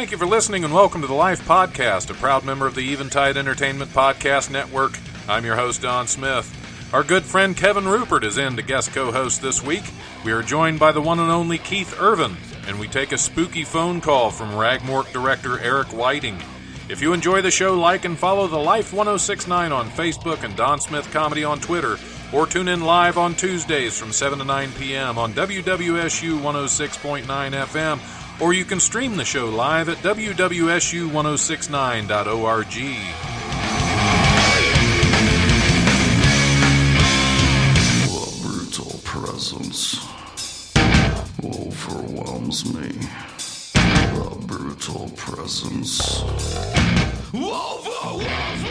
Thank you for listening and welcome to the Life Podcast, a proud member of the Eventide Entertainment Podcast Network. I'm your host, Don Smith. Our good friend Kevin Rupert is in to guest co-host this week. We are joined by the one and only Keith Irvin, and we take a spooky phone call from Ragmork director Eric Whiting. If you enjoy the show, like and follow The Life 1069 on Facebook and Don Smith Comedy on Twitter, or tune in live on Tuesdays from 7 to 9 p.m. on WWSU 106.9 FM, or you can stream the show live at wwsu1069.org. The brutal presence overwhelms me. The brutal presence overwhelms me.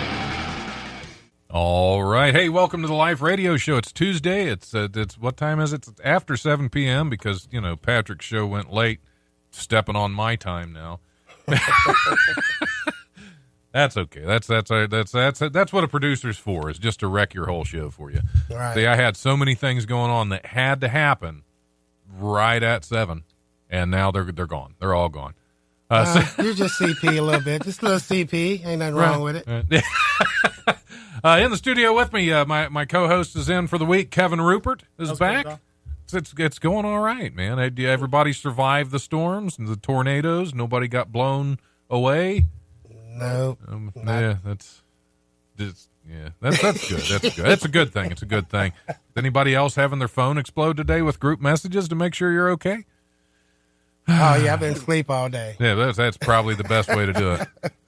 All right. Hey, welcome to the Life Radio Show. It's Tuesday. It's what time is it? It's after 7 p.m. because, you know, Patrick's show went late. Stepping on my time now. That's okay. That's what a producer's for, is just to wreck your whole show for you. Right. See, I had so many things going on that had to happen right at 7, and now they're gone. They're all gone. You're just CP a little bit. Just a little CP. Ain't nothing wrong with it. In the studio with me, my co-host is in for the week. Kevin Rupert is back. Good, It's going all right, man. Everybody survived the storms and the tornadoes. Nobody got blown away. No. That's good. That's good. That's a good thing. It's a good thing. Is anybody else having their phone explode today with group messages to make sure you're okay? Oh, yeah, I've been asleep all day. Yeah, that's probably the best way to do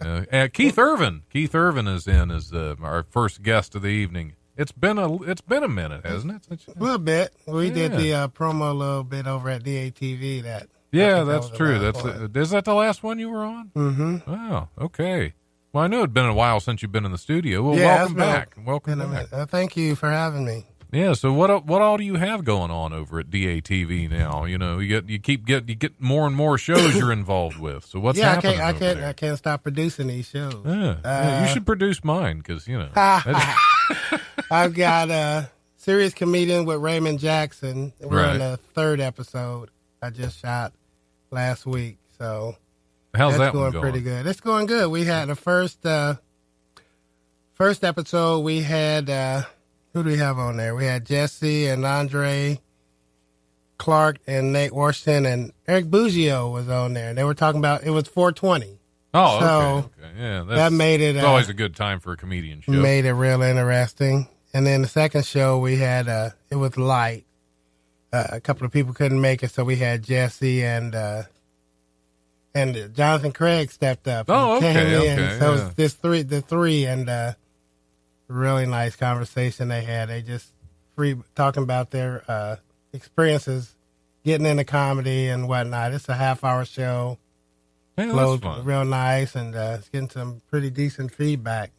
it. Keith Irvin. Keith Irvin is in as our first guest of the evening. It's been a minute, hasn't it? A little bit. We did the promo a little bit over at DATV. That's true. Is that the last one you were on? Mm-hmm. Oh, okay. Well, I know it'd been a while since you've been in the studio. Well, welcome back. Welcome back. Thank you for having me. Yeah. So what all do you have going on over at DATV now? You know, you get more and more shows you're involved with. So what's happening? I can't stop producing these shows. Yeah, you should produce mine because you know. I've got a serious comedian with Raymond Jackson. We're on the 3rd episode I just shot last week. So how's that going? Pretty good. It's going good. We had the first episode. We had who do we have on there? We had Jesse and Andre Clark and Nate Washington and Eric Buggio was on there. And they were talking about it was 420. Oh, so okay. Yeah, that made it. It's always a good time for a comedian show. Made it real interesting. And then the second show we had, it was light. A couple of people couldn't make it, so we had Jesse and Jonathan Craig stepped up. Oh, okay. So it was the three, and really nice conversation they had. They just talking about their experiences getting into comedy and whatnot. It's a half-hour show. Hey, Flowed that's fun. real nice, and it's getting some pretty decent feedback.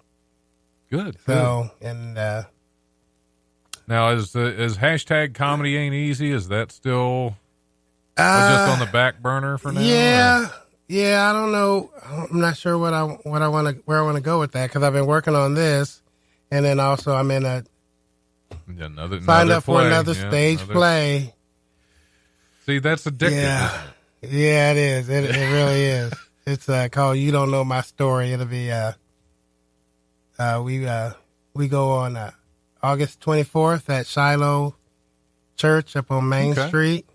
Good. So, and now is hashtag comedy ain't easy? Is that still just on the back burner for now? Yeah. I don't know. I'm not sure where I want to go with that because I've been working on this, and then also I'm in signed up for another stage play. See, that's addictive. Yeah. Yeah, it is. It really is. It's called "You Don't Know My Story." It'll be we go on August 24th at Shiloh Church up on Main Street.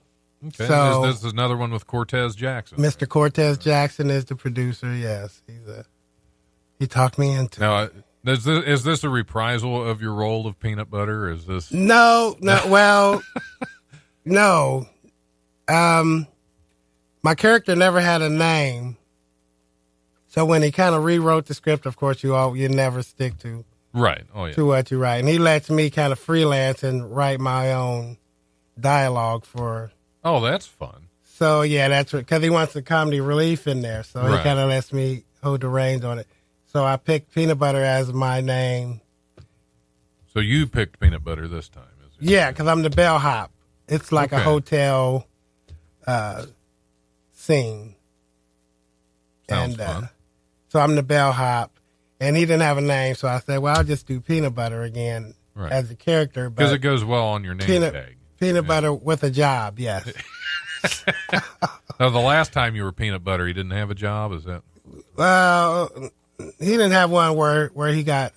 Okay. So this is another one with Cortez Jackson. Mr. Cortez Jackson is the producer. Yes, he talked me into. Now, is this a reprisal of your role of Peanut Butter? Is this no? Well, no. My character never had a name, so when he kind of rewrote the script, of course, you never stick to right. Oh yeah, to what you write, and he lets me kind of freelance and write my own dialogue for. Oh, that's fun. So yeah, that's because he wants the comedy relief in there, so he kind of lets me hold the reins on it. So I picked Peanut Butter as my name. So you picked Peanut Butter this time, is it? Yeah, because I'm the bellhop. It's like a hotel. Scene. Sounds fun. So I'm the bellhop, and he didn't have a name, so I said, well, I'll just do Peanut Butter again as a character. Because it goes well on your name tag. Peanut Butter with a job, yes. So the last time you were peanut butter, he didn't have a job? Is that? Well, he didn't have one where he got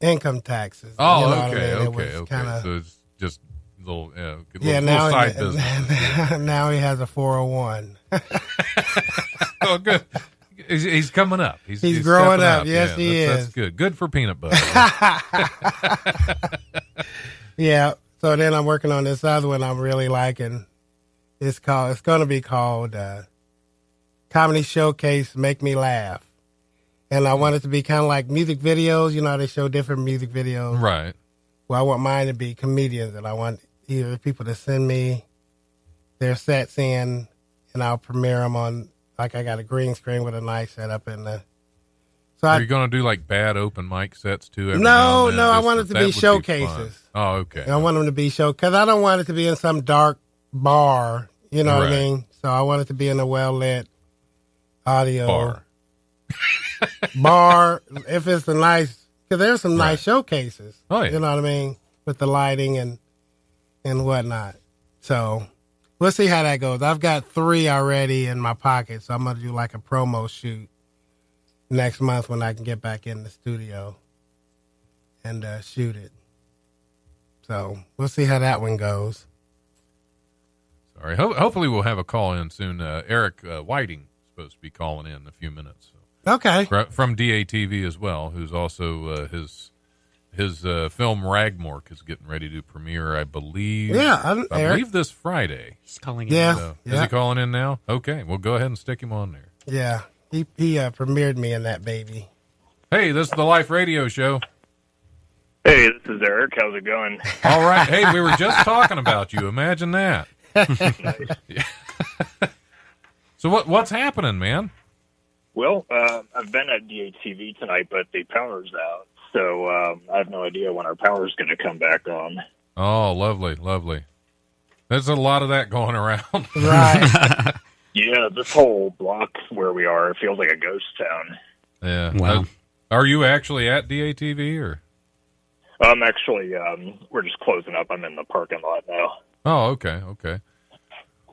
income taxes. Oh, you know okay, what I mean? okay. Kinda, so it's just little, now side business. Now he has a 401. Oh, good. He's coming up. He's growing up. up. Yes, he is. That's good. Good for peanut butter. Yeah. So then I'm working on this other one I'm really liking. It's going to be called Comedy Showcase Make Me Laugh. And I want it to be kind of like music videos. You know how they show different music videos? Right. Well, I want mine to be comedians, and I want either people to send me their sets in, and I'll premiere them on, like I got a green screen with a nice setup in the. So Are you going to do like bad open mic sets too? No, I want it to be showcases. Oh, okay. And I want them to be because I don't want it to be in some dark bar. You know what I mean? So I want it to be in a well-lit audio bar. If it's a nice, because there's some nice showcases. Oh, yeah. You know what I mean? With the lighting and whatnot. So we'll see how that goes. I've got 3 already in my pocket, so I'm going to do like a promo shoot next month when I can get back in the studio and shoot it. So we'll see how that one goes. Sorry. Hopefully we'll have a call in soon. Eric Whiting is supposed to be calling in a few minutes. So. Okay. From DATV as well, who's also his film Ragmork is getting ready to premiere, I believe. Yeah, I believe this Friday. He's calling in. Yeah. Is he calling in now? Okay, well go ahead and stick him on there. Yeah, he premiered me in that baby. Hey, this is the Life Radio Show. Hey, this is Eric. How's it going? All right. Hey, we were just talking about you. Imagine that. Nice. So what's happening, man? Well, I've been at DATV tonight, but the power's out, so I have no idea when our power's going to come back on. Oh, lovely, lovely. There's a lot of that going around. Right. Yeah, this whole block where we are, it feels like a ghost town. Yeah. Wow. Are you actually at DATV or? I'm actually, we're just closing up. I'm in the parking lot now. Oh, okay.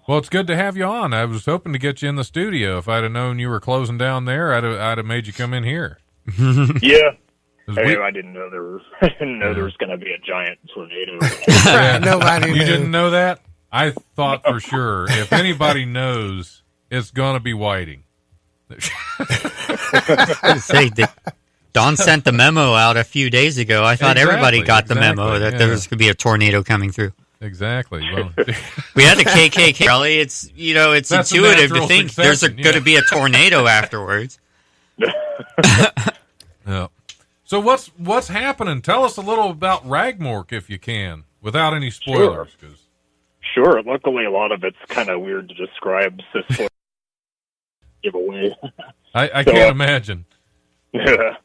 Well, it's good to have you on. I was hoping to get you in the studio. If I'd have known you were closing down there, I'd have made you come in here. Yeah. Hey, I didn't know there was going to be a giant tornado. Nobody knew. You didn't know that? I thought for sure. If anybody knows, it's going to be Whiting. Don sent the memo out a few days ago. I thought everybody got the memo that there was going to be a tornado coming through. Exactly. Well, we had the KKK rally. It's it's That's intuitive to think there's going to be a tornado afterwards. Yeah. So what's happening? Tell us a little about Ragmork if you can, without any spoilers. Sure. Luckily, a lot of it's kind of weird to describe. So give away. I can't imagine. Yeah.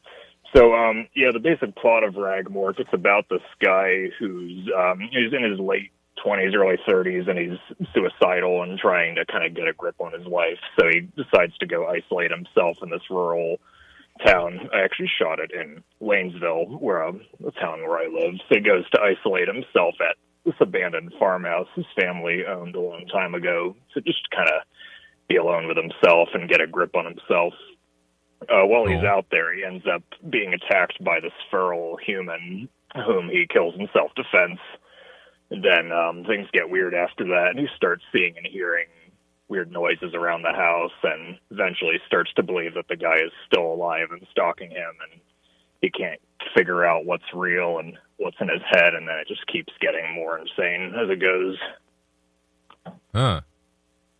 So, the basic plot of Ragmork, it's about this guy who's in his late 20s, early 30s, and he's suicidal and trying to kind of get a grip on his life. So he decides to go isolate himself in this rural town. I actually shot it in Waynesville, the town where I live. So he goes to isolate himself at this abandoned farmhouse his family owned a long time ago. So just kind of be alone with himself and get a grip on himself. While he's out there, he ends up being attacked by this feral human whom he kills in self-defense. And then things get weird after that, and he starts seeing and hearing weird noises around the house, and eventually starts to believe that the guy is still alive and stalking him, and he can't figure out what's real and what's in his head, and then it just keeps getting more insane as it goes. Huh.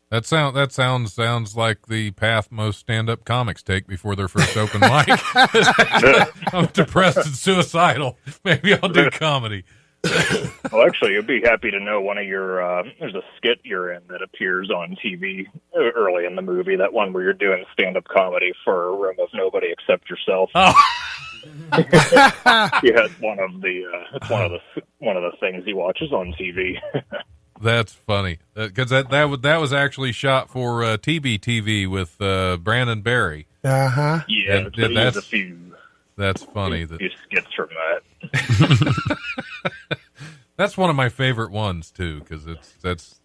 That sounds like the path most stand-up comics take before their first open mic. I'm depressed and suicidal. Maybe I'll do comedy. Well, actually, you'd be happy to know one of your there's a skit you're in that appears on TV early in the movie. That one where you're doing stand-up comedy for a room of nobody except yourself. Oh. Yeah, it's one of the things he watches on TV. That's funny because that was actually shot for TBTV with Brandon Barry. Uh-huh. Yeah, so there's a few. That's funny. A few skits from that. That's one of my favorite ones too, because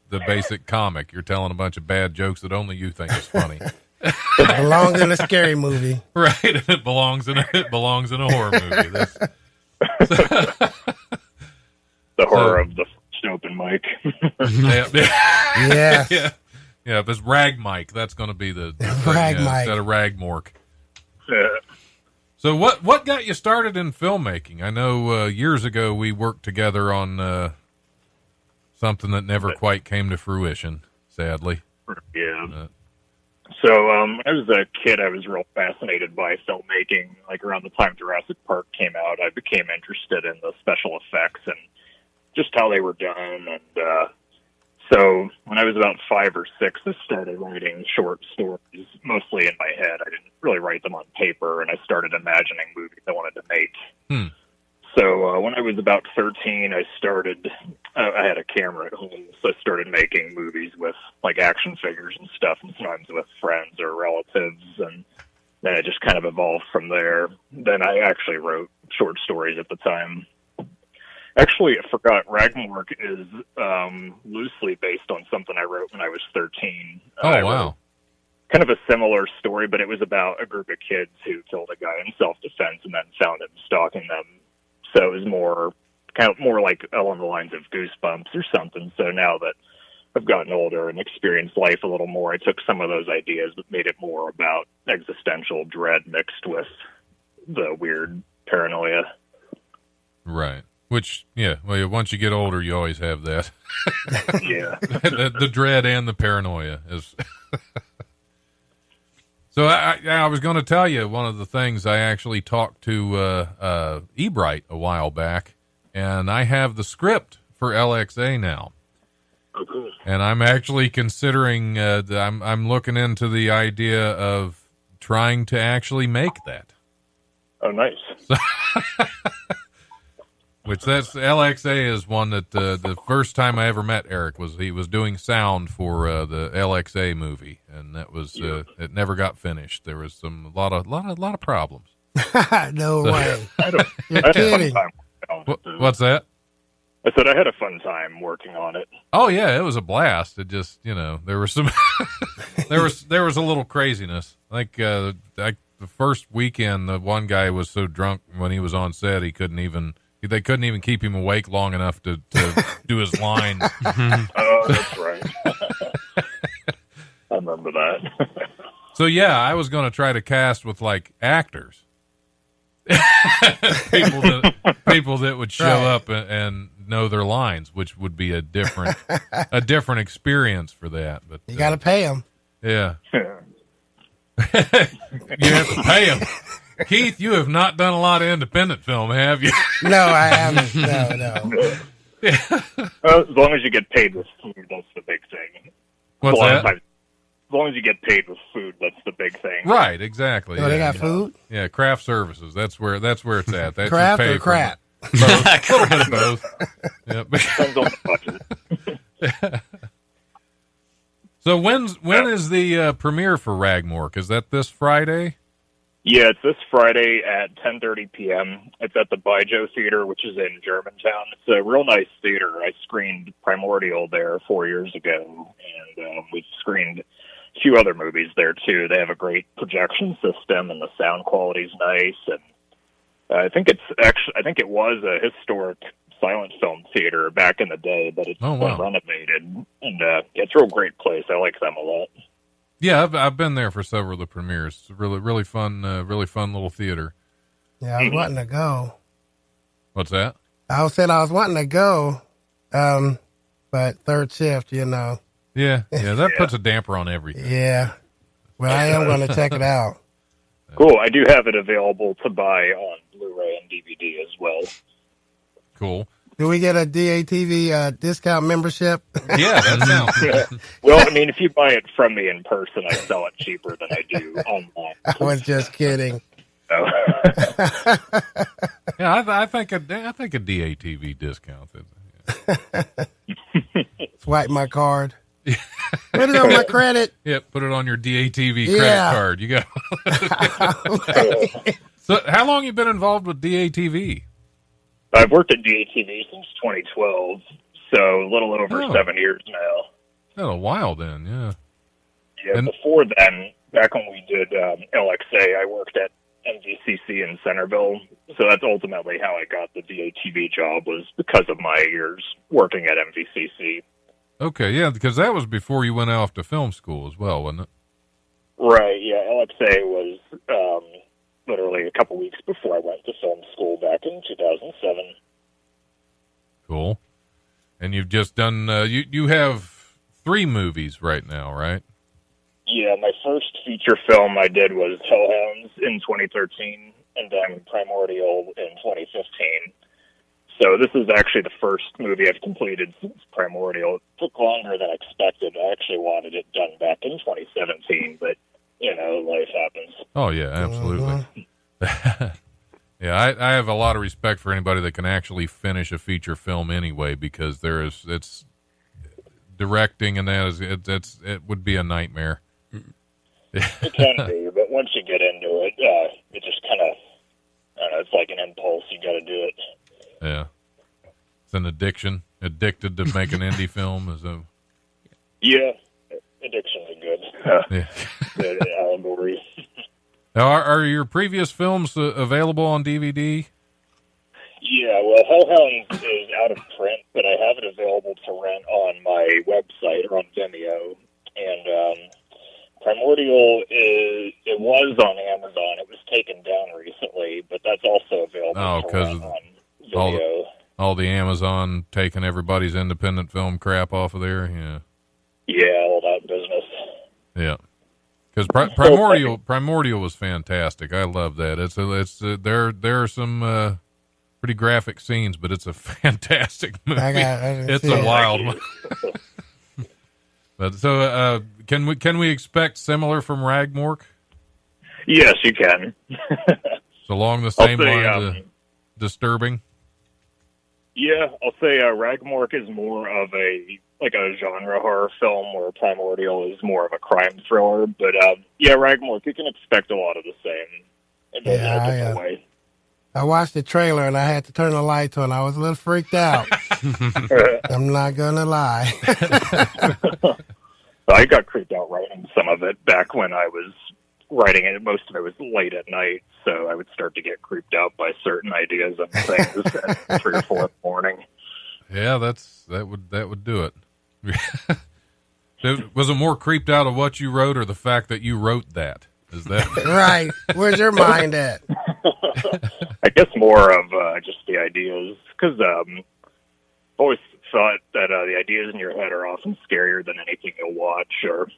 the basic comic. You're telling a bunch of bad jokes that only you think is funny. It belongs in a scary movie. Right. It belongs in a horror movie. The horror of the open mic. Yes. Yeah, if it's Rag Mike, that's going to be the Rag Mike instead of Rag Mork. Yeah. So what got you started in filmmaking? I know years ago we worked together on something that never quite came to fruition, sadly. Yeah. So when I was a kid, I was real fascinated by filmmaking. Like around the time Jurassic Park came out, I became interested in the special effects and just how they were done. And so when I was about 5 or 6, I started writing short stories, mostly in my head. I didn't really write them on paper, and I started imagining movies I wanted to make. So when I was about 13, I had a camera at home, so I started making movies with like action figures and stuff, and sometimes with friends or relatives, and then it just kind of evolved from there. Then I actually wrote short stories at the time. Actually, I forgot, Ragmork is loosely based on something I wrote when I was 13. Oh, wow. Kind of a similar story, but it was about a group of kids who killed a guy in self-defense and then found him stalking them. So it was more like along the lines of Goosebumps or something. So now that I've gotten older and experienced life a little more, I took some of those ideas but made it more about existential dread mixed with the weird paranoia. Right. Which, well, once you get older, you always have that. Yeah. the dread and the paranoia is. So I was going to tell you one of the things I actually talked to Ebright a while back, and I have the script for LXA now. Oh, cool. And I'm actually considering, I'm looking into the idea of trying to actually make that. Oh, nice. Which that's LXA is one that the first time I ever met Eric he was doing sound for the LXA movie, and that was it never got finished. There was a lot of problems. No way. You're kidding. What's that? I said I had a fun time working on it. Oh yeah, it was a blast. It just there was some there was a little craziness. Like the first weekend, the one guy was so drunk when he was on set they couldn't even keep him awake long enough to do his lines. Oh, that's right. I remember that. So yeah, I was going to try to cast with like actors, people that would show up and know their lines, which would be a different experience for that. But you got to pay them. Yeah. You have to pay them. Keith, you have not done a lot of independent film, have you? No, I haven't. No. Yeah. Well, as long as you get paid with food, that's the big thing. What's that? As long as you get paid with food, that's the big thing. Right, exactly. Oh, they got food? Yeah, craft services. That's where it's at. That's craft or crap? Both. A little bit of both. Yep. Depends on the budget. So when is the premiere for Ragmork? Is that this Friday? Yeah, it's this Friday at 10:30 p.m. It's at the Baijiu Theater, which is in Germantown. It's a real nice theater. I screened Primordial there 4 years ago, and we've screened a few other movies there, too. They have a great projection system, and the sound quality's nice. And I think it was a historic silent film theater back in the day, but it's been renovated, and it's a real great place. I like them a lot. Yeah, I've been there for several of the premieres. It's a really fun little theater. Yeah, I was wanting to go. What's that? I was wanting to go, but third shift, Yeah, that puts a damper on everything. Yeah, well, I am going to check it out. Cool. I do have it available to buy on Blu-ray and DVD as well. Cool. Do we get a DATV discount membership? Yeah, that sounds. Well, I mean, if you buy it from me in person, I sell it cheaper than I do online. I was just kidding. So. Yeah, I think a DATV discount. Swipe my card. Put it on my credit. Yeah, put it on your DATV credit card. You go. So, how long you been involved with DATV? I've worked at DATV since 2012, so a little over 7 years now. a while then, yeah. Yeah, before then, back when we did LXA, I worked at MVCC in Centerville. So that's ultimately how I got the VATV job, was because of my years working at MVCC. Okay, yeah, because that was before you went off to film school as well, wasn't it? Right, yeah. LXA was literally a couple weeks before I went to film school back in 2007. Cool. And you've just done, you have 3 movies right now, right? Yeah, my first feature film I did was Hellhounds in 2013, and then Primordial in 2015. So this is actually the first movie I've completed since Primordial. It took longer than expected. I actually wanted it done back in 2017, but, life happens. Oh, yeah, absolutely. Yeah, I have a lot of respect for anybody that can actually finish a feature film anyway, because it's directing, and it would be a nightmare. It can be, but once you get into it, it just kind of, it's like an impulse. You got to do it. Yeah. It's an addiction. Addicted to make an indie film. Yeah. Addiction's a good allegory. Now, are your previous films available on DVD? Yeah, well, Hellhounds is out of print, but I have it available to rent on my website or on Vimeo. And Primordial it was on Amazon. It was taken down recently, but that's also available to rent on Vimeo. All the Amazon taking everybody's independent film crap off of there, yeah. Yeah, all that business. Yeah, because Primordial was fantastic. I love that. There are some pretty graphic scenes, but it's a fantastic movie. It's a wild one. But so, can we expect similar from Ragmork? Yes, you can. So along the same lines of disturbing. Yeah, I'll say Ragmork is more of a genre horror film, where Primordial is more of a crime thriller. But Ragmork, you can expect a lot of the same in a different way. I watched the trailer and I had to turn the lights on. I was a little freaked out. I'm not gonna lie. I got creeped out writing some of it back when I was writing it. Most of it was late at night, so I would start to get creeped out by certain ideas and things at 3 or 4 in the morning. Yeah, that would do it. Was it more creeped out of what you wrote, or the fact that you wrote that? Is that right? Where's your mind at? I guess more of just the ideas, because I've always thought that the ideas in your head are often scarier than anything you'll watch or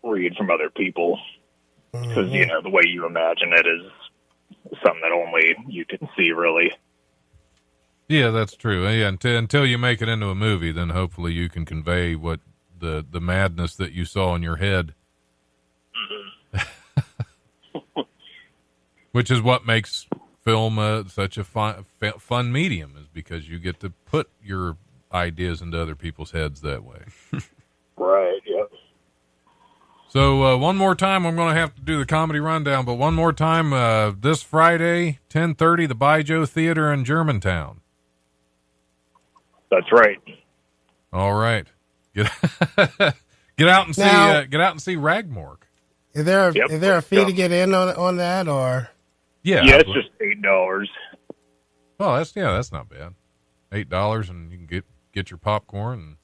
read from other people, because the way you imagine it is something that only you can see, really. Yeah, that's true. Yeah, until you make it into a movie, then hopefully you can convey what the madness that you saw in your head. Which is what makes film such a fun medium, is because you get to put your ideas into other people's heads that way. Right, yep. So one more time, I'm going to have to do the comedy rundown, but one more time, this Friday, 10:30, the Baijiu Theater in Germantown. That's right. All right. Get out and see Ragmork. Is there a fee to get in on that, or? Yeah, it's just $8. Well, that's not bad. $8, and you can get your popcorn.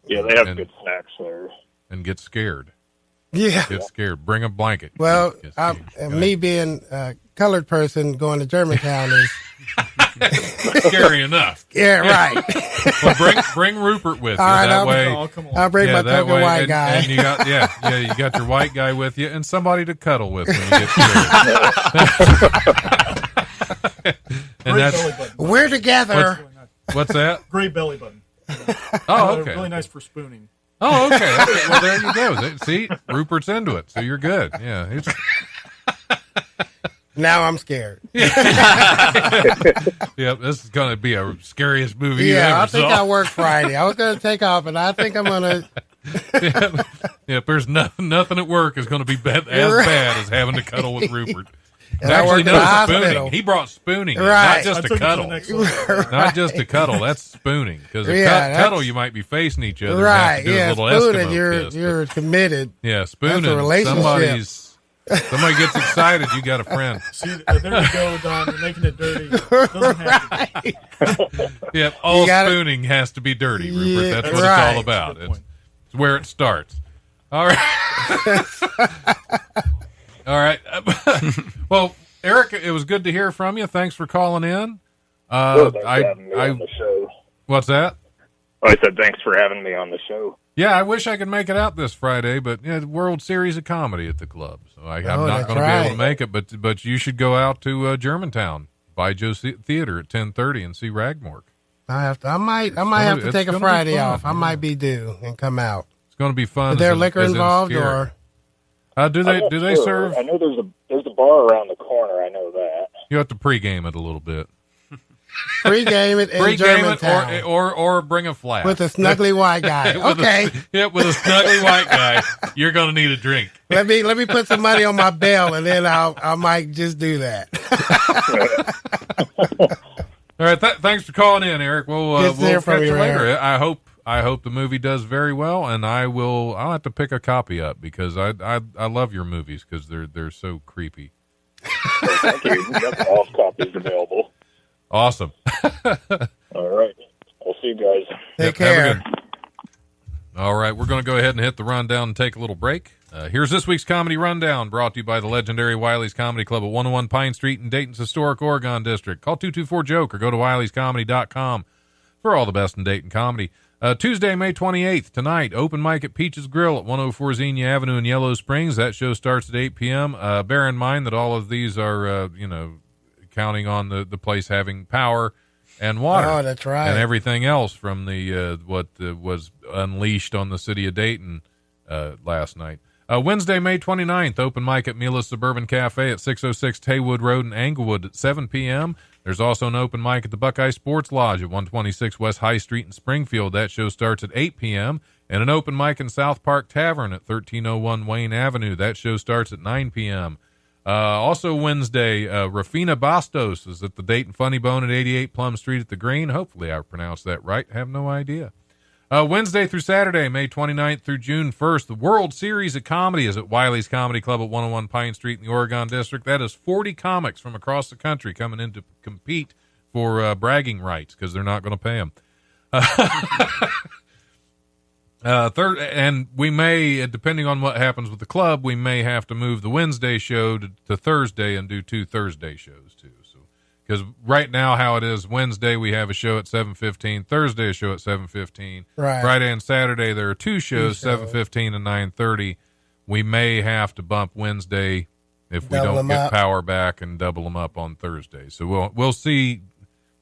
Yeah, they have good snacks there. And get scared. Yeah. Get scared. Bring a blanket. Well, me being a colored person going to Germantown is scary enough. Yeah, right. Well, bring Rupert with you. All right, that way, I'll bring my token white guy. And you got you got your white guy with you, and somebody to cuddle with when you get scared. And we're together. What's that? Great belly button. Oh, okay. Really nice for spooning. Oh, okay. Well, there you go. See, Rupert's into it, so you're good. Yeah. Now I'm scared. Yep, this is going to be a scariest movie you ever saw. I think I work Friday. I was going to take off, and I think I'm going to... If there's nothing at work is going to be as bad as having to cuddle with Rupert. And I worked in the hospital. Spooning. He brought spooning, right? Not just to cuddle. Not just to cuddle. That's spooning. Because cuddle, you might be facing each other. Right? And have to do a little spooning. Eskimo You're committed. Yeah, spooning. That's a relationship. Somebody gets excited, you got a friend. See, there we go, Don. You're making it dirty. Doesn't have to be. Yep, all spooning has to be dirty, Rupert. Yeah, That's what it's all about. It's where it starts. All right. All right. Well, Eric, it was good to hear from you. Thanks for calling in. Thanks for having me on the show. What's that? I said thanks for having me on the show. Yeah, I wish I could make it out this Friday, but World Series of Comedy at the club, so I'm not going to be able to make it. But you should go out to Germantown, by Joe's Theater at 10:30 and see Ragmork. I might have to take a Friday off. I might be due and come out. It's going to be fun. Is there liquor involved, or do they serve? I know there's a bar around the corner. I know that. You have to pregame it a little bit. Pre-game it in Germantown. Or bring a flask. With a snuggly white guy. Okay. With a snuggly white guy, you're going to need a drink. Let me put some money on my bill, and then I might just do that. All right. Thanks for calling in, Eric. We'll catch you later. Eric. I hope the movie does very well, and I'll have to pick a copy up because I love your movies because they're so creepy. Thank you. We got all copies available. Awesome. All right. I'll see you guys. Take care. Have a good. All right. We're going to go ahead and hit the rundown and take a little break. Here's this week's Comedy Rundown, brought to you by the legendary Wiley's Comedy Club at 101 Pine Street in Dayton's historic Oregon District. Call 224-JOKE or go to wileyscomedy.com for all the best in Dayton comedy. Tuesday, May 28th, tonight, open mic at Peach's Grill at 104 Xenia Avenue in Yellow Springs. That show starts at 8 p.m. Bear in mind that all of these are, counting on the place having power and water. Oh, that's right. And everything else from the what was unleashed on the city of Dayton last night. Wednesday, May 29th, open mic at Mila's Suburban Cafe at 606 Haywood Road in Englewood at 7 p.m. There's also an open mic at the Buckeye Sports Lodge at 126 West High Street in Springfield. That show starts at 8 p.m. And an open mic in South Park Tavern at 1301 Wayne Avenue. That show starts at 9 p.m. Also Wednesday, Rafina Bastos is at the Dayton Funny Bone at 88 Plum Street at the Green. Hopefully I pronounced that right. Have no idea. Wednesday through Saturday, May 29th through June 1st, the World Series of Comedy is at Wiley's Comedy Club at 101 Pine Street in the Oregon District. That is 40 comics from across the country coming in to compete for bragging rights because they're not going to pay them. Third, and we may, depending on what happens with the club, we may have to move the Wednesday show to Thursday and do 2 Thursday shows too. So, because right now how it is, Wednesday we have a show at 7:15, Thursday a show at 7:15, right. Friday and Saturday there are 2 shows, 7:15 and 9:30. We may have to bump Wednesday if we don't get power back and double them up on Thursday. So we'll see.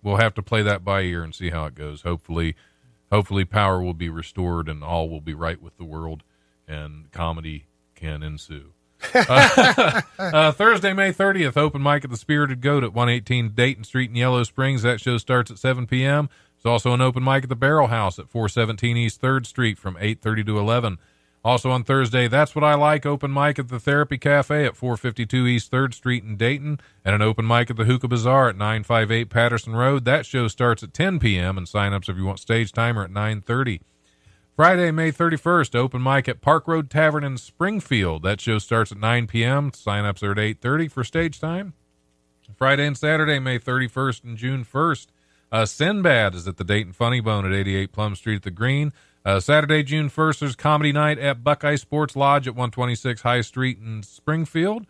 We'll have to play that by ear and see how it goes. Hopefully power will be restored and all will be right with the world and comedy can ensue. Thursday, May 30th, open mic at the Spirited Goat at 118 Dayton Street in Yellow Springs. That show starts at 7 p.m. There's also an open mic at the Barrel House at 417 East 3rd Street from 8:30 to 11. Also on Thursday, That's What I Like, open mic at the Therapy Cafe at 452 East 3rd Street in Dayton, and an open mic at the Hookah Bazaar at 958 Patterson Road. That show starts at 10 p.m., and sign-ups if you want stage time are at 9:30. Friday, May 31st, open mic at Park Road Tavern in Springfield. That show starts at 9 p.m., sign-ups are at 8:30 for stage time. Friday and Saturday, May 31st and June 1st, Sinbad is at the Dayton Funny Bone at 88 Plum Street at the Green. Saturday, June 1st, there's Comedy Night at Buckeye Sports Lodge at 126 High Street in Springfield.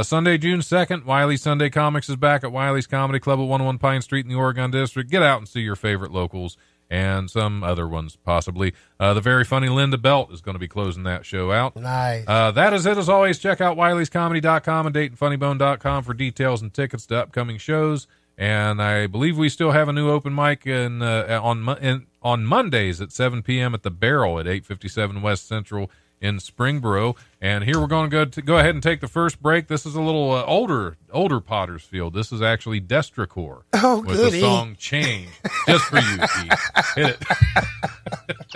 Sunday, June 2nd, Wiley's Sunday Comics is back at Wiley's Comedy Club at 101 Pine Street in the Oregon District. Get out and see your favorite locals and some other ones, possibly. The very funny Linda Belt is going to be closing that show out. Nice. That is it. As always, check out wileyscomedy.com and DaytonFunnyBone.com for details and tickets to upcoming shows. And I believe we still have a new open mic on Mondays at 7 p.m. at the Barrel at 857 West Central in Springboro. And here we're going to go ahead and take the first break. This is a little older Potter's Field. This is actually Destracore with the song Change. Just for you, Keith. Hit it.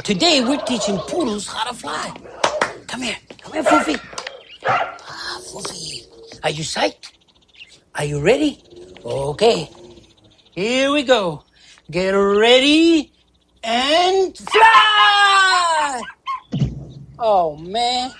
Today we're teaching poodles how to fly. Come here, Foofy. Foofy. Are you psyched? Are you ready? Okay. Here we go. Get ready and fly! Oh, man.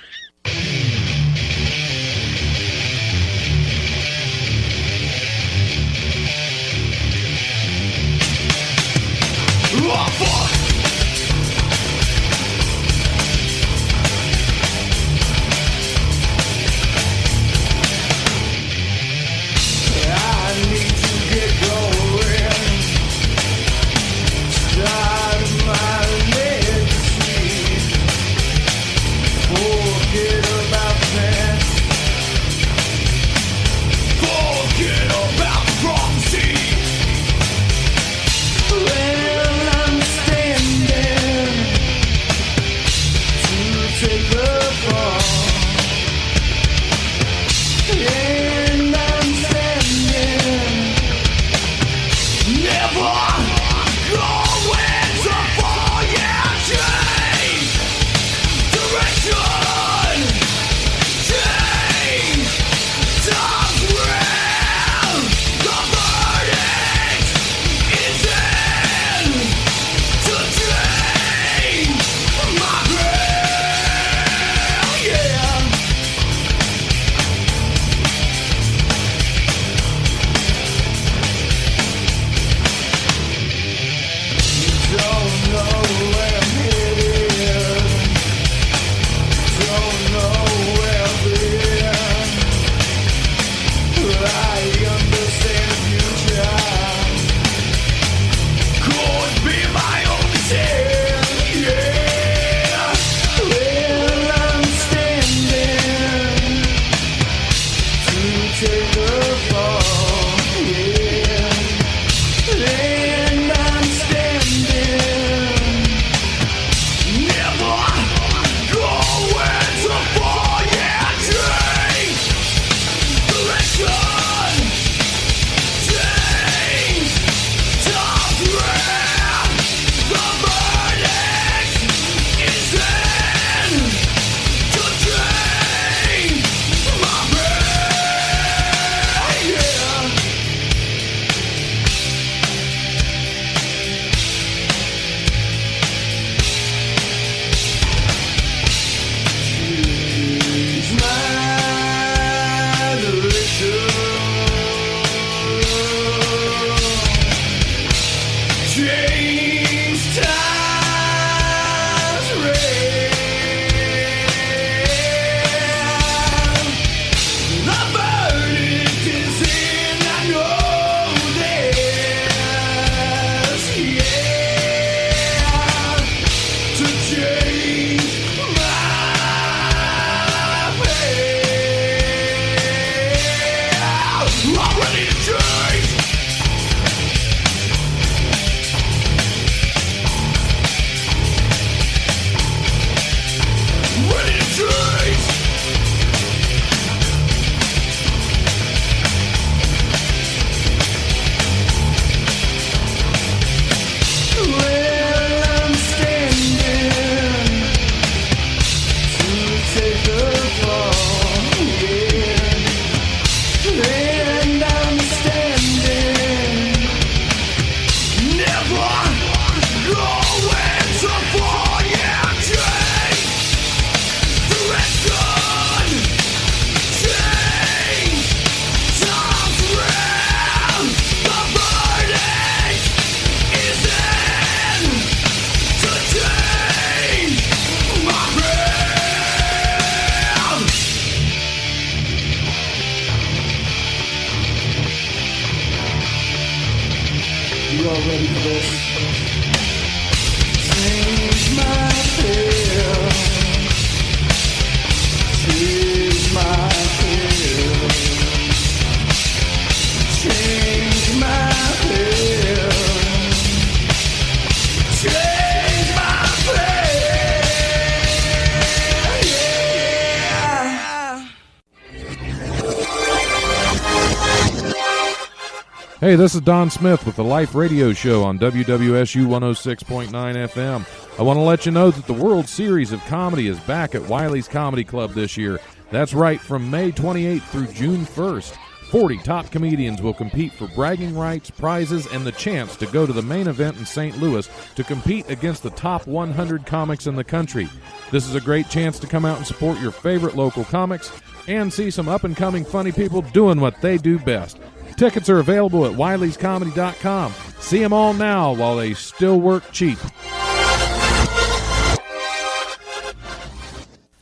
Hey, this is Don Smith with the Life Radio Show on WWSU 106.9 FM. I want to let you know that the World Series of Comedy is back at Wiley's Comedy Club this year. That's right, from May 28th through June 1st. 40 top comedians will compete for bragging rights, prizes, and the chance to go to the main event in St. Louis to compete against the top 100 comics in the country. This is a great chance to come out and support your favorite local comics and see some up-and-coming funny people doing what they do best. Tickets are available at wileyscomedy.com. See them all now while they still work cheap.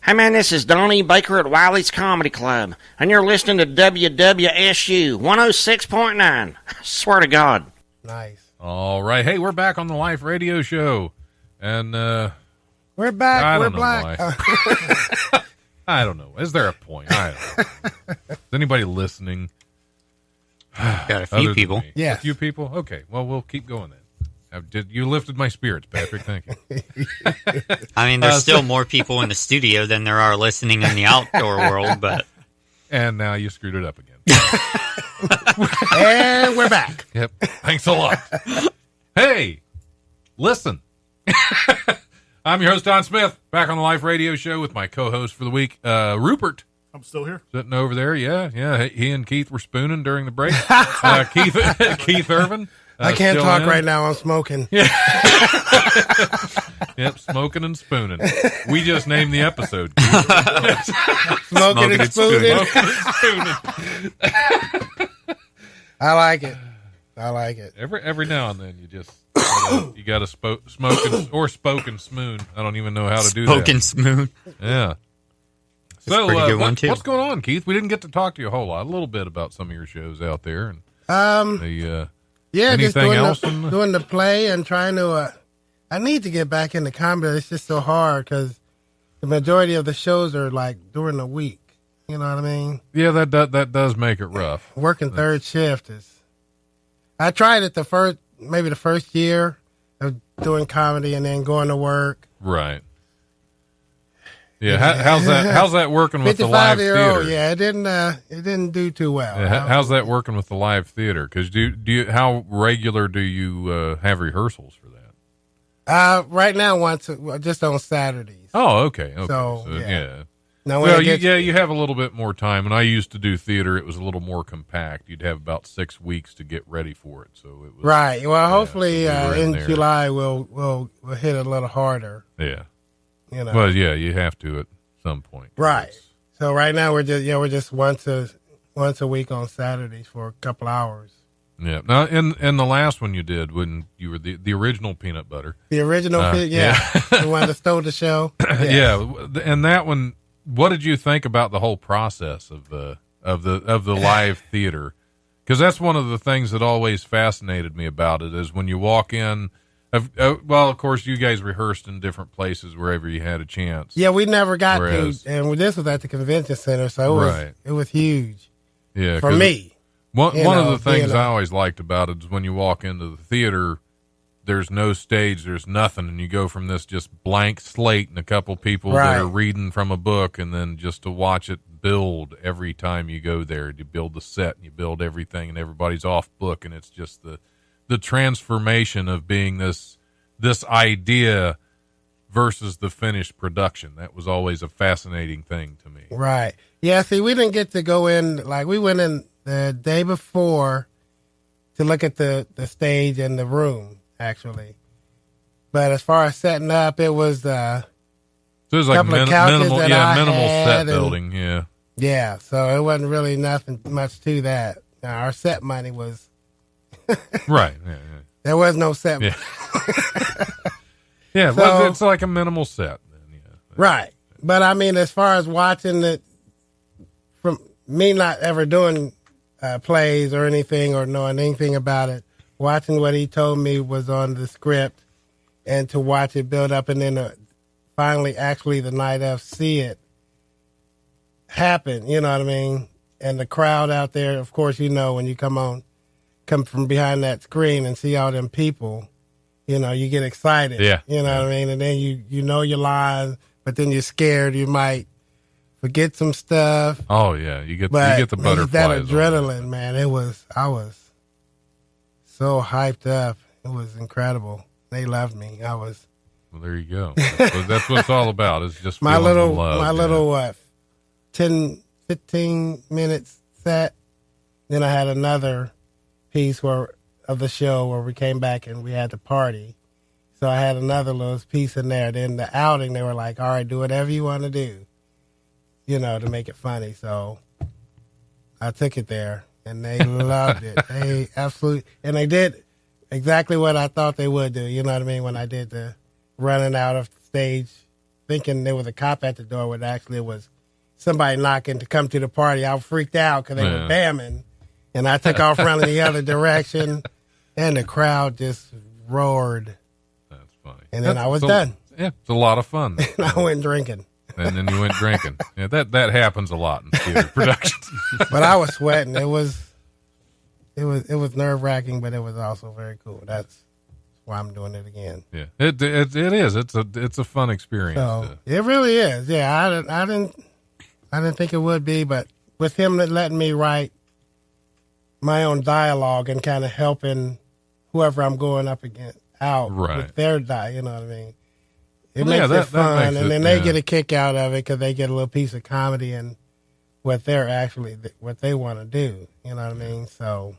Hey man, this is Donnie Baker at Wiley's Comedy Club, and you're listening to WWSU 106.9. I swear to God. Nice. All right. Hey, we're back on the live radio show. And we're back. We're black. I don't know. Is there a point? I don't know. Is anybody listening? Got a few people. Yeah. A few people? Okay. Well, we'll keep going then. You lifted my spirits, Patrick. Thank you. I mean, there's still more people in the studio than there are listening in the outdoor world, but... And now you screwed it up again. And we're back. Yep. Thanks a lot. Hey, listen. I'm your host, Don Smith, back on the live radio show with my co-host for the week, Rupert. I'm still here. Sitting over there, yeah. He and Keith were spooning during the break. Keith Irvin. I can't talk right now. I'm smoking. Yeah. Yep, smoking and spooning. We just named the episode. Smoking and spooning. I like it. Every now and then you just you got to smoke or spoke and smoon. I don't even know how to do that. Spoke and smoon. Yeah. So what's going on, Keith? We didn't get to talk to you a whole lot. A little bit about some of your shows out there. And yeah, anything just else? Doing the play and trying to. I need to get back into comedy. It's just so hard because the majority of the shows are like during the week. You know what I mean? Yeah, that does make it rough. Working third shift is. I tried it the first year of doing comedy and then going to work. Right. Yeah, how's that working with the live theater? Yeah, it didn't do too well. Yeah, how's that working with the live theater? Because how regular do you have rehearsals for that? Right now, just on Saturdays. Oh, okay. So yeah. Now, you have a little bit more time. When I used to do theater, it was a little more compact. You'd have about 6 weeks to get ready for it. So it was right. Well, hopefully so in July we'll hit it a little harder. Yeah. You know. Well, yeah, you have to at some point. Right. So right now we're just once a week on Saturdays for a couple hours. Yeah. Now, in the last one you did when you were the original Peanut Butter. The original, the one that stole the show. Yeah. And that one, what did you think about the whole process of the live theater? Because that's one of the things that always fascinated me about it is when you walk in. Well, of course, you guys rehearsed in different places wherever you had a chance. Yeah, we never got to, and this was at the convention center, so it was huge. Yeah, for me. One of the things I always liked about it is when you walk into the theater, there's no stage, there's nothing, and you go from this just blank slate and a couple people that are reading from a book, and then just to watch it build every time you go there. You build the set, and you build everything, and everybody's off book, and it's just the transformation of being this idea versus the finished production. That was always a fascinating thing to me. Right. Yeah, see, we didn't get to go in, we went in the day before to look at the stage and the room, actually. But as far as setting up, it was so it was like minimal set building, yeah. Yeah, so it wasn't really nothing much to that. Now, our set money was right. Yeah. There was no set. Yeah. Yeah. Well, it's like a minimal set. Then, yeah. Right. But I mean, as far as watching it, from me not ever doing plays or anything or knowing anything about it, watching what he told me was on the script, and to watch it build up, and then finally, actually, the night of, see it happen. You know what I mean? And the crowd out there, of course, when you come from behind that screen and see all them people, you get excited. Yeah. You know what I mean? And then you know your lines, but then you're scared you might forget some stuff. Oh yeah, you get the butterflies. That adrenaline, man. I was so hyped up. It was incredible. They loved me. Well, there you go. That's what it's all about. It's just my little 10, 15 minutes set then I had another piece of the show where we came back and we had the party. So I had another little piece in there. Then the outing, they were like, all right, do whatever you want to do, to make it funny. So I took it there, and they loved it. They absolutely, and they did exactly what I thought they would do. You know what I mean? When I did the running out of stage, thinking there was a cop at the door, when actually it was somebody knocking to come to the party. I freaked out because they were bamming, and I took off running the other direction, and the crowd just roared. That's funny. And then I was done. Yeah, it's a lot of fun. And I went drinking. And then you went drinking. Yeah, that happens a lot in theater productions. But I was sweating. It was nerve wracking, but it was also very cool. That's why I'm doing it again. Yeah, it is. It's a fun experience. So, it really is. Yeah, I didn't think it would be, but with him letting me write my own dialogue and kind of helping whoever I'm going up against out with their you know what I mean? It makes it fun, and then they get a kick out of it because they get a little piece of comedy and what they want to do. You know what I mean? So,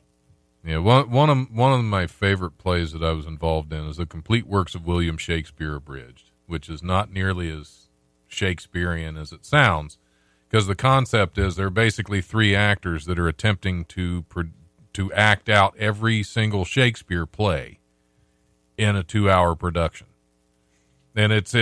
yeah, one of my favorite plays that I was involved in is the complete works of William Shakespeare abridged, which is not nearly as Shakespearean as it sounds, because the concept is they're basically three actors that are attempting to act out every single Shakespeare play in a 2-hour production. And it's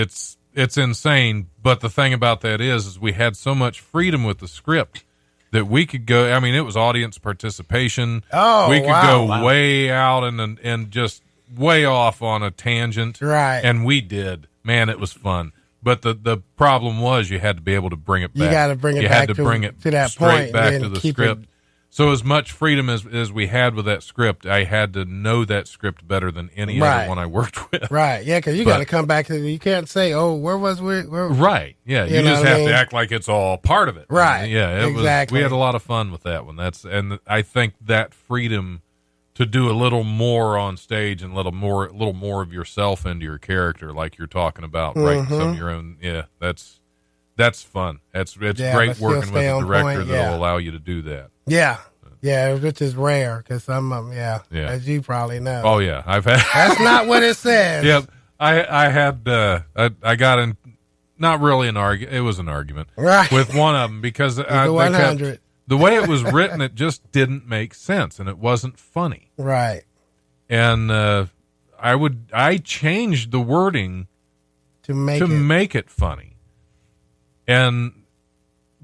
insane, but the thing about that is we had so much freedom with the script that we could go. I mean, it was audience participation. Oh, we could go way out and just way off on a tangent, right? And we did. Man, it was fun. But the problem was you had to be able to bring it back. You got to bring it you back had to bring it to that straight point back to the script. So as much freedom as we had with that script, I had to know that script better than any other one I worked with. Right, yeah, because you got to come back to you can't say, oh, where was we? Right, yeah, you just have to act like it's all part of it. Right, yeah, exactly. We had a lot of fun with that one. And I think that freedom to do a little more on stage and a little more of yourself into your character, like you're talking about, writing some of your own. Yeah, that's fun. It's great working with a director that'll allow you to do that. Yeah, which is rare because some of them, as you probably know. Oh yeah, I've had. That's not what it says. Yeah, I had I got in, not really an argument. It was an argument with one of them because the 100. The way it was written, it just didn't make sense and it wasn't funny. Right. And I changed the wording to make it funny, and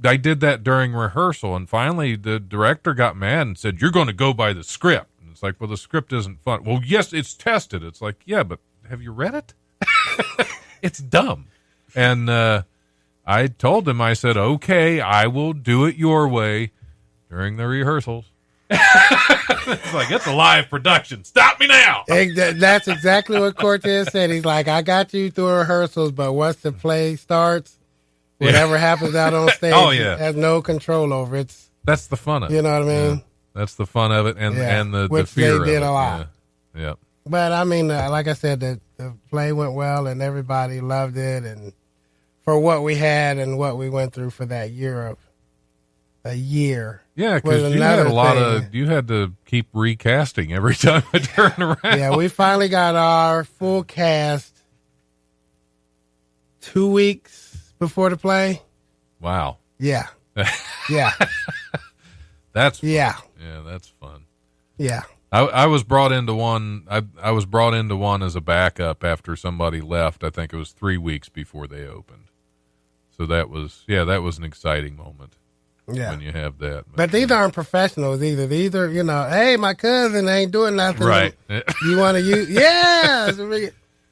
I did that during rehearsal, and finally the director got mad and said, "You're going to go by the script." And it's like, well, the script isn't fun. Well, yes, it's tested. It's like, yeah, but have you read it? It's dumb. And I told him, I said, okay, I will do it your way during the rehearsals. It's like, it's a live production. Stop me now. That's exactly what Cortez said. He's like, I got you through rehearsals, but once the play starts, whatever happens out on stage, has no control over it. That's the fun of it. You know what I mean? Yeah. That's the fun of it, and the which fear they did of it. a lot. Yeah. But I mean, like I said, the play went well, and everybody loved it, and for what we had and what we went through for that year. Yeah, because you had you had to keep recasting every time I turned around. Yeah, we finally got our full cast 2 weeks before the play. Wow. Yeah. Yeah. That's fun. Yeah, that's fun. Yeah. I was brought into one. I was brought into one as a backup after somebody left. I think it was 3 weeks before they opened. So that was an exciting moment. Yeah. When you have that. But these aren't professionals either. These are, hey, my cousin ain't doing nothing. Right. You want to use,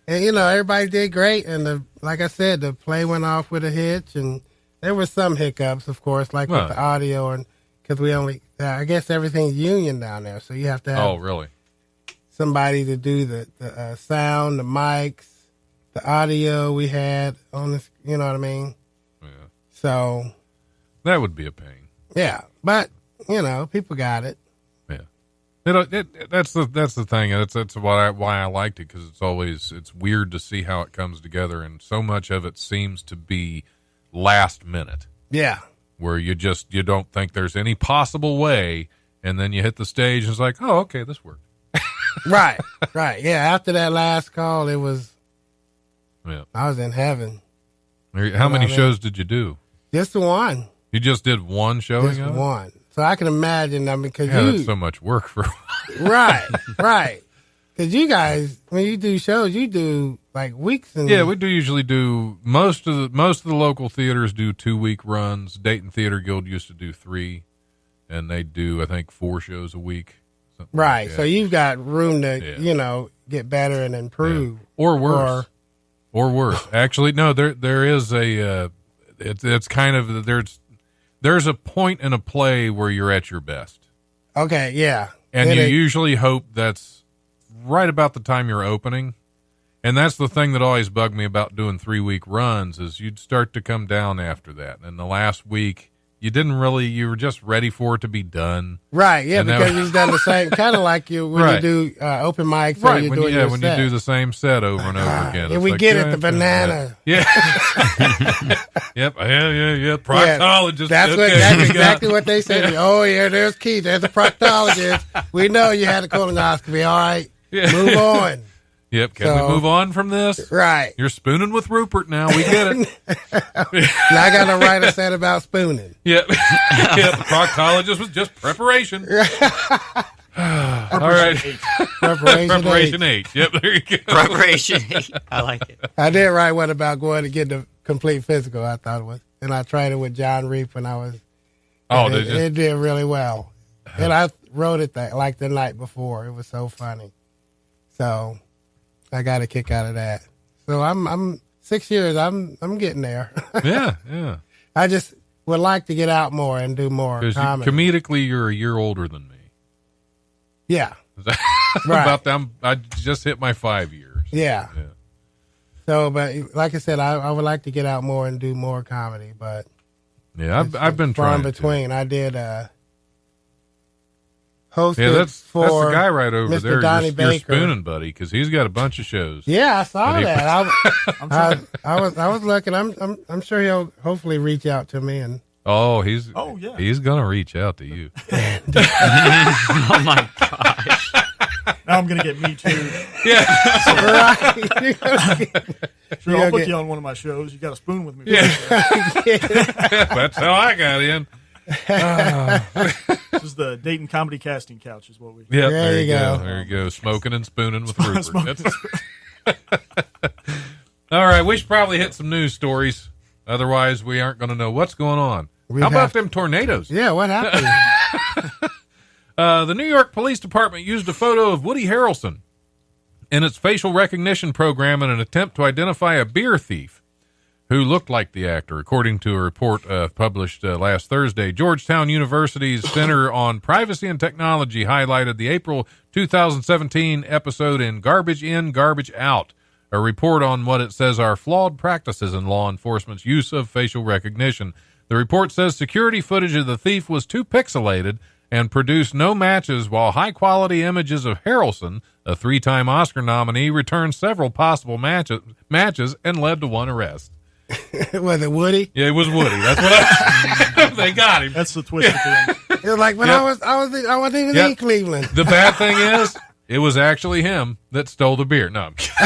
and everybody did great. And like I said, the play went off with a hitch, and there were some hiccups, of course, like with the audio, and because we only, I guess everything's union down there, so you have to have somebody to do the sound, the mics, the audio we had on this, you know what I mean? Yeah. So that would be a pain. Yeah, but people got it. Yeah, that's the thing. That's why I liked it, because it's weird to see how it comes together, and so much of it seems to be last minute. Yeah, where you don't think there's any possible way, and then you hit the stage and it's like, oh, okay, this worked. Right. Yeah, after that last call, it was, Yeah. I was in heaven. How many shows did you do? Just the one. You just did one showing Just of it? one. So I can imagine, because that's so much work for Right. Because you guys, when you do shows, you do like weeks. And yeah, we usually do most of the local theaters do 2-week runs. Dayton Theater Guild used to do 3, and they do, I think, 4 shows a week. Right. Like so you've got room to, get better and improve. Yeah. Or worse. Or worse. Actually, no, there is a, it's kind of, there's a point in a play where you're at your best. Okay. Yeah. And you usually hope that's right about the time you're opening. And that's the thing that always bugged me about doing 3-week runs is you'd start to come down after that. And the last week, you were just ready for it to be done. Right, yeah, because you've done the same, kind of like when you do open mics. Right, when you do the same set over and over again. And we get it, the banana. Yeah. Yep, yeah. Proctologist. That's exactly what they said. Oh, yeah, there's Keith. There's a proctologist. We know you had a colonoscopy. All right, move on. Yep. Can we move on from this? Right. You're spooning with Rupert now. We get it. Now I got to write a set about spooning. Yep. The proctologist was just preparation. All right. Preparation 8. Yep. There you go. Preparation 8. I like it. I did write one about going to get the complete physical. I thought it was, and I tried it with John Reef when I was. Oh, did you? It did really well, and I wrote it like the night before. It was so funny. So. I got a kick out of that. So I'm 6 years. I'm getting there. Yeah. I just would like to get out more and do more comedy. Comedically, you're a year older than me. Yeah. Right. I just hit my 5 years. Yeah. So, but like I said, I would like to get out more and do more comedy. But yeah, I've been trying. Between, I did hosted that's for the guy right over Mr. there. Donnie You're Baker. spooning, buddy, because he's got a bunch of shows. Yeah, I saw that. I was looking. I'm sure he'll hopefully reach out to me and. He's gonna reach out to you. Oh my gosh! Now I'm gonna get me too. Yeah, right. Sure, I'll put you on one of my shows. You got to spoon with me. Yeah. That's how I got in. This is the Dayton Comedy Casting Couch, is what we. Yeah, there you go. There you go. Smoking and spooning with Rupert. All right, we should probably hit some news stories. Otherwise, we aren't going to know what's going on. How about them tornadoes? Yeah, what happened? The New York Police Department used a photo of Woody Harrelson in its facial recognition program in an attempt to identify a beer thief who looked like the actor, according to a report published last Thursday. Georgetown University's Center on Privacy and Technology highlighted the April 2017 episode in Garbage In, Garbage Out, a report on what it says are flawed practices in law enforcement's use of facial recognition. The report says security footage of the thief was too pixelated and produced no matches, while high-quality images of Harrelson, a 3-time Oscar nominee, returned several possible matches and led to one arrest. Was it Woody? Yeah, it was Woody. That's what they got him. That's the twist at the end. It was like when I wasn't even in Cleveland. The bad thing is, it was actually him that stole the beer. No, I'm kidding.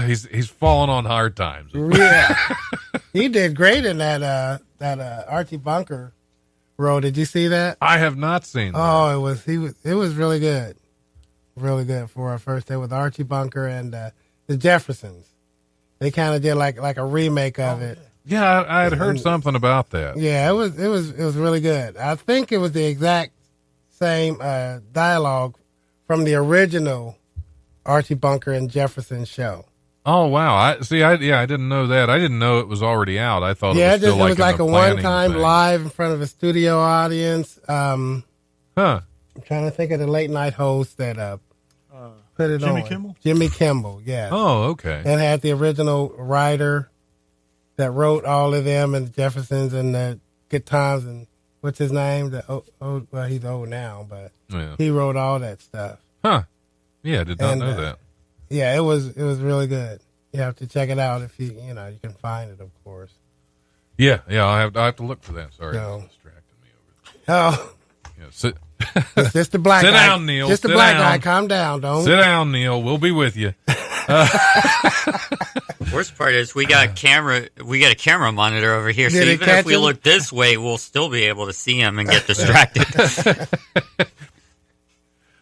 He's fallen on hard times. Yeah, he did great in that Archie Bunker role. Did you see that? I have not seen that. Oh, it was really good for our first day with Archie Bunker and the Jeffersons. They kind of did like a remake of it. Yeah, I had heard something about that. Yeah, it was really good. I think it was the exact same dialogue from the original Archie Bunker and Jefferson show. Oh wow! I didn't know that. I didn't know it was already out. I thought it was like a one-time live in front of a studio audience. I'm trying to think of the late night host that put it Jimmy on. Kimmel? Jimmy Kimmel, yeah. Oh, okay. And had the original writer that wrote all of them and the Jeffersons and the Good Times and what's his name? Well, he's old now, but he wrote all that stuff. Huh? Yeah, I did not know that. Yeah, it was really good. You have to check it out if you can find it, of course. Yeah, I have to look for that. Sorry, I was distracted. Oh. Yeah, sit. It's just the black Sit guy. down, Neil. Just the Sit black down. guy. Calm down. Don't. Sit down, Neil. We'll be with you. Worst part is we got a camera monitor over here, so Did it even catch if we him? look this way, we'll still be able to see him and get distracted.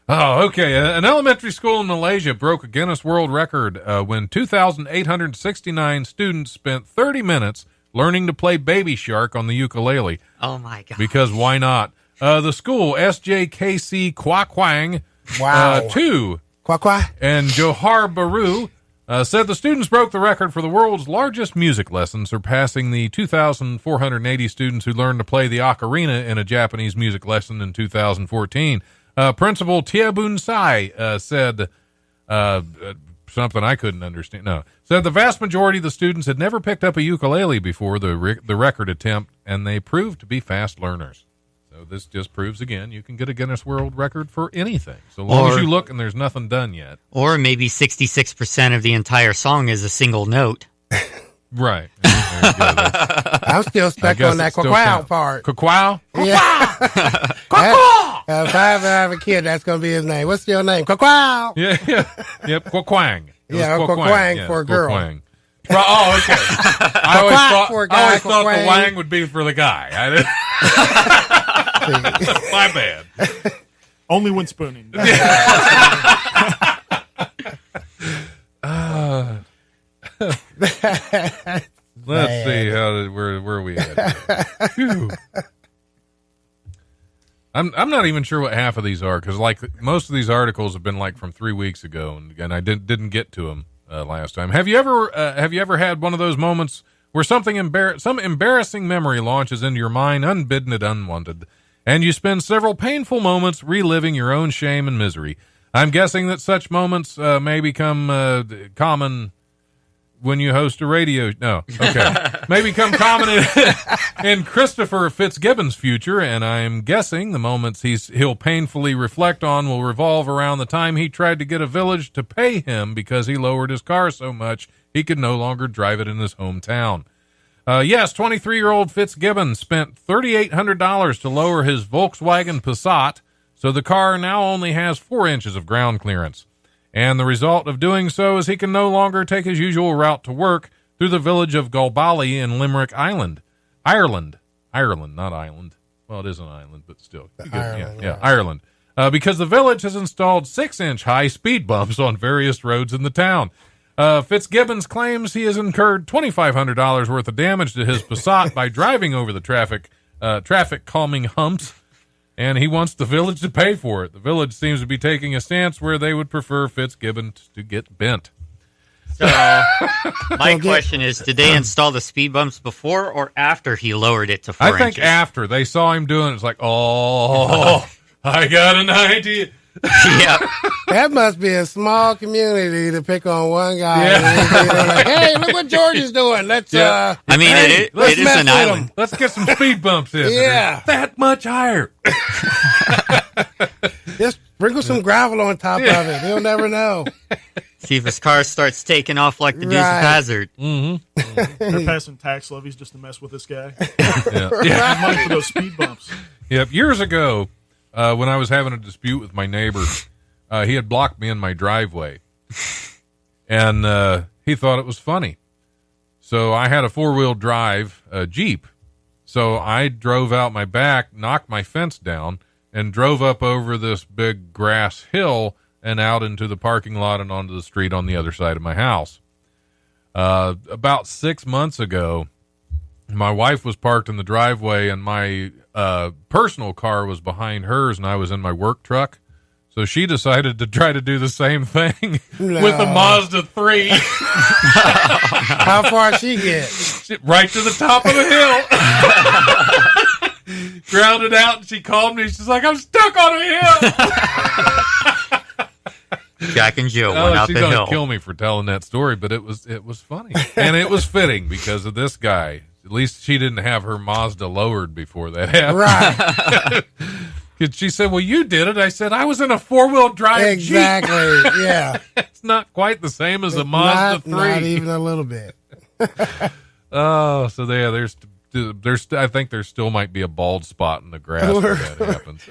Oh, okay. An elementary school in Malaysia broke a Guinness World Record when 2,869 students spent 30 minutes learning to play Baby Shark on the ukulele. Oh, my God. Because why not? The school, SJKC Kwakwang Wow. 2 Quack. and Johar Baru said the students broke the record for the world's largest music lesson, surpassing the 2,480 students who learned to play the ocarina in a Japanese music lesson in 2014. Principal Tiabun Sai said something I couldn't understand. No, said the vast majority of the students had never picked up a ukulele before the record attempt, and they proved to be fast learners. So this just proves again you can get a Guinness World Record for anything, so long as you look and there's nothing done yet. Or maybe 66% of the entire song is a single note. Right. There you go. I'm still stuck on that quack part. Quack? Yeah. If I ever have a kid, that's going to be his name. What's your name? Quack. Yeah. Yep. Quakwang. Yeah, quakwang for a girl. Quakwang. Oh, okay. I always thought the quakwang. wang would be for the guy. I didn't. My bad. Only when spooning. Let's see where are we at? Phew. I'm not even sure what half of these are because like most of these articles have been like from 3 weeks ago and I didn't get to them last time. Have you ever had one of those moments where some embarrassing memory launches into your mind unbidden and unwanted, and you spend several painful moments reliving your own shame and misery? I'm guessing that such moments may become common when you host a radio. No, okay. May become common in Christopher Fitzgibbon's future, and I'm guessing the moments he'll painfully reflect on will revolve around the time he tried to get a village to pay him because he lowered his car so much he could no longer drive it in his hometown. Yes, 23-year-old Fitzgibbon spent $3,800 to lower his Volkswagen Passat, so the car now only has 4 inches of ground clearance. And the result of doing so is he can no longer take his usual route to work through the village of Galbally in Limerick, Ireland, not Ireland. Well, it is an island, but still. Ireland. Because the village has installed 6-inch high speed bumps on various roads in the town. Fitzgibbons claims he has incurred $2,500 worth of damage to his Passat by driving over the traffic calming humps, and he wants the village to pay for it. The village seems to be taking a stance where they would prefer Fitzgibbon to get bent. So, my question is, did they install the speed bumps before or after he lowered it to 4 inches? I think after. They saw him doing it. It's like, oh, I got an idea. Yeah. That must be a small community to pick on one guy. Yeah. Like, hey, look what George is doing. Let's, I mean, it is an island. Let's get some speed bumps in. Yeah. That much higher. Just sprinkle some gravel on top of it. He'll never know. See if his car starts taking off like the Deuce of Hazzard. Mm-hmm. They're passing tax levies just to mess with this guy. Yeah. Money for those speed bumps. Yep. Years ago, when I was having a dispute with my neighbor, he had blocked me in my driveway, and he thought it was funny. So I had a 4-wheel drive Jeep. So I drove out my back, knocked my fence down, and drove up over this big grass hill and out into the parking lot and onto the street on the other side of my house. About 6 months ago, my wife was parked in the driveway, and my personal car was behind hers, and I was in my work truck. So she decided to try to do the same thing with a Mazda 3. How far she get? Right to the top of the hill. Grounded out, and she called me. She's like, I'm stuck on a hill. Jack and Jill went out the hill. She's going to kill me for telling that story, but it was funny. And it was fitting because of this guy. At least she didn't have her Mazda lowered before that happened. Right. She said, well, you did it. I said, I was in a 4-wheel drive Exactly, Jeep. Yeah. It's not quite the same as a Mazda 3. Not even a little bit. Oh, so there's I think there still might be a bald spot in the grass when that happens.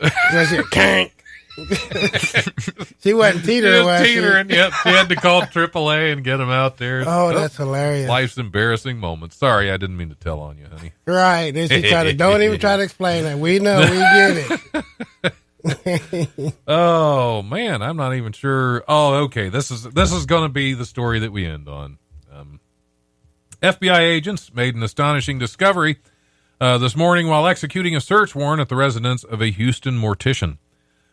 She wasn't teetering, was she? Teetering, yep. She had to call AAA and get him out there. Oh, that's hilarious. Life's embarrassing moments. Sorry, I didn't mean to tell on you, honey. Right. Then she don't even try to explain it. We know, we get it. Oh, man, I'm not even sure. Oh, okay. This is going to be the story that we end on. FBI agents made an astonishing discovery this morning while executing a search warrant at the residence of a Houston mortician.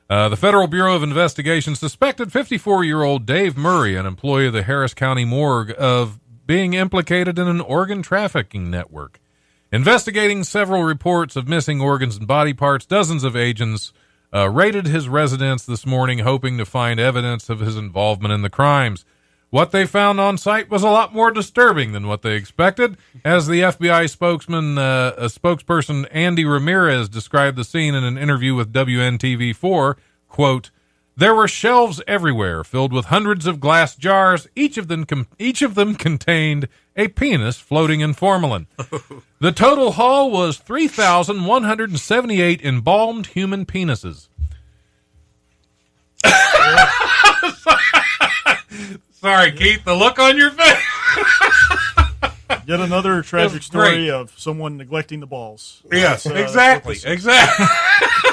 The Federal Bureau of Investigation suspected 54-year-old Dave Murray, an employee of the Harris County Morgue, of being implicated in an organ trafficking network. Investigating several reports of missing organs and body parts, dozens of agents raided his residence this morning, hoping to find evidence of his involvement in the crimes. What they found on site was a lot more disturbing than what they expected, as the FBI spokesperson Andy Ramirez described the scene in an interview with WNTV4, quote, "There were shelves everywhere filled with hundreds of glass jars, each of them contained a penis floating in formalin. The total haul was 3,178 embalmed human penises." Sorry, Keith, the look on your face. Yet another tragic story of someone neglecting the balls. Yes, exactly.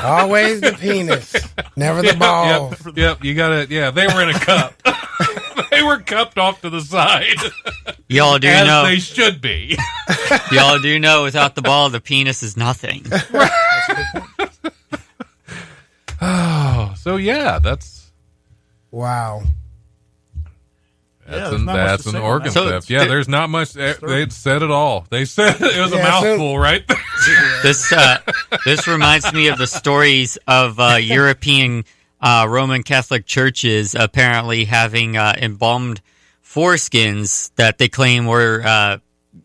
Always the penis, never the ball. Yep, you got it. Yeah, they were in a cup. They were cupped off to the side. Y'all do as know. They should be. Y'all do know without the ball, the penis is nothing. Oh, so yeah, that's... Wow. That's an organ theft. Yeah, there's not much. They said it all. They said it was a mouthful, right? This reminds me of the stories of European Roman Catholic churches apparently having embalmed foreskins that they claim were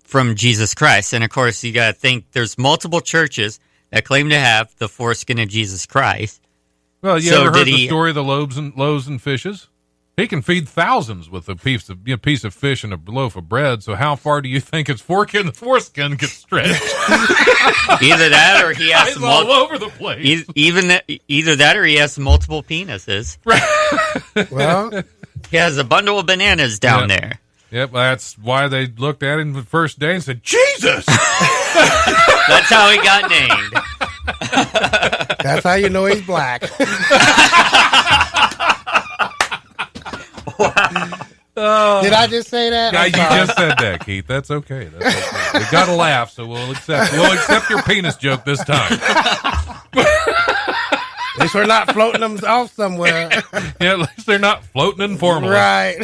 from Jesus Christ. And of course, you got to think there's multiple churches that claim to have the foreskin of Jesus Christ. Well, you ever heard the story of the loaves and fishes? He can feed thousands with a piece of fish and a loaf of bread. So how far do you think his foreskin could stretch? Either that, or he has all over the place. Either that, or he has multiple penises. Well, he has a bundle of bananas down there. Yep, that's why they looked at him the first day and said, "Jesus!" That's how he got named. That's how you know he's black. Did I just say that? Yeah, you just said that, Keith. That's okay. We got to laugh, so we'll accept your penis joke this time. At least we're not floating them off somewhere. Yeah, at least they're not floating in formalin. Right.